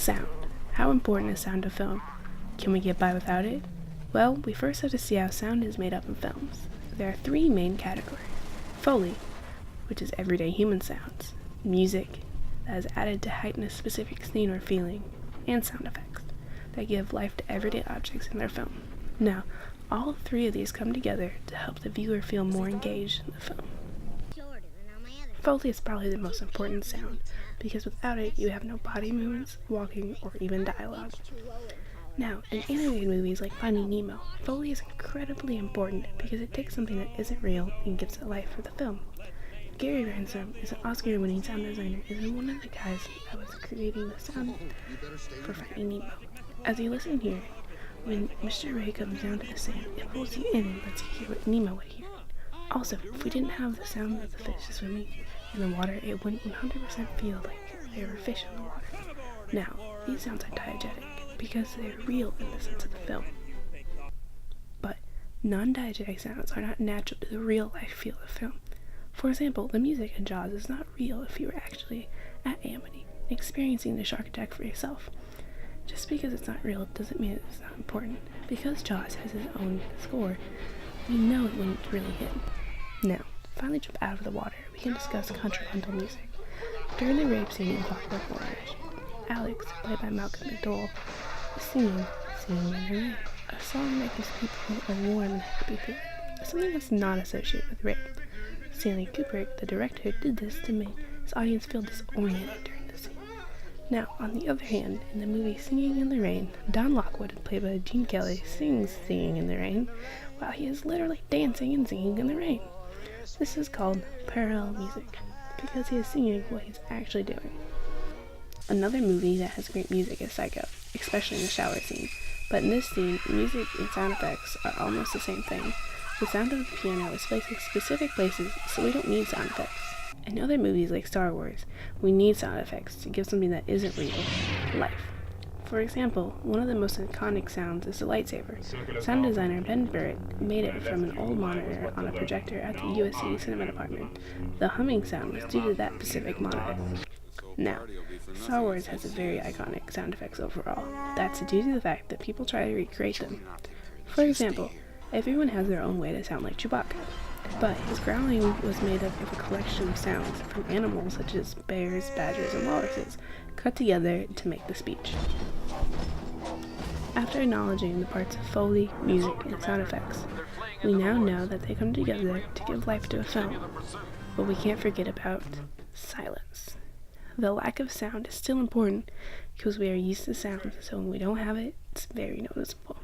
Sound. How important is sound to film? Can we get by without it? Well, we first have to see how sound is made up in films. There are three main categories. Foley, which is everyday human sounds. Music, that is added to heighten a specific scene or feeling. And sound effects, that give life to everyday objects in their film. Now, all three of these come together to help the viewer feel more engaged in the film. Foley is probably the most important sound, because without it, you have no body movements, walking, or even dialogue. Now, in animated movies like Finding Nemo, Foley is incredibly important because it takes something that isn't real and gives it life for the film. Gary Ransom is an Oscar-winning sound designer and is one of the guys that was creating the sound for Finding Nemo. As you listen here, when Mr. Ray comes down to the sand, it pulls you in and lets you hear what Nemo would hear. Also, if we didn't have the sound of the fish swimming in the water, it wouldn't 100% feel like there were fish in the water. Now, these sounds are diegetic because they're real in the sense of the film. But non-diegetic sounds are not natural to the real-life feel of the film. For example, the music in Jaws is not real if you were actually at Amity, experiencing the shark attack for yourself. Just because it's not real doesn't mean it's not important. Because Jaws has his own score, we know it wouldn't really hit. Now, finally jump out of the water, we can discuss contrapuntal music. During the rape scene in Clockwork Orange, Alex, played by Malcolm McDowell, is singing in the Rain, a song that gives people a warm and happy feeling, something that's not associated with rape. Stanley Kubrick, the director, did this to make his audience feel disoriented during the scene. Now, on the other hand, in the movie Singing in the Rain, Don Lockwood, played by Gene Kelly, sings Singing in the Rain while he is literally dancing and singing in the rain. This is called parallel music, because he is singing what he's actually doing. Another movie that has great music is Psycho, especially in the shower scene. But in this scene, music and sound effects are almost the same thing. The sound of the piano is placed in specific places, so we don't need sound effects. In other movies like Star Wars, we need sound effects to give something that isn't real life. For example, one of the most iconic sounds is the lightsaber. Sound designer Ben Barrett made it from an old monitor on a projector at the USC Cinema Department. The humming sound was due to that specific monitor. Now, Star Wars has a very iconic sound effects overall. That's due to the fact that people try to recreate them. For example, everyone has their own way to sound like Chewbacca, but his growling was made up of a collection of sounds from animals such as bears, badgers, and walruses, cut together to make the speech. After acknowledging the parts of Foley, music, and sound effects, we now know that they come together to give life to a film. But we can't forget about silence. The lack of sound is still important because we are used to sound, so when we don't have it, it's very noticeable.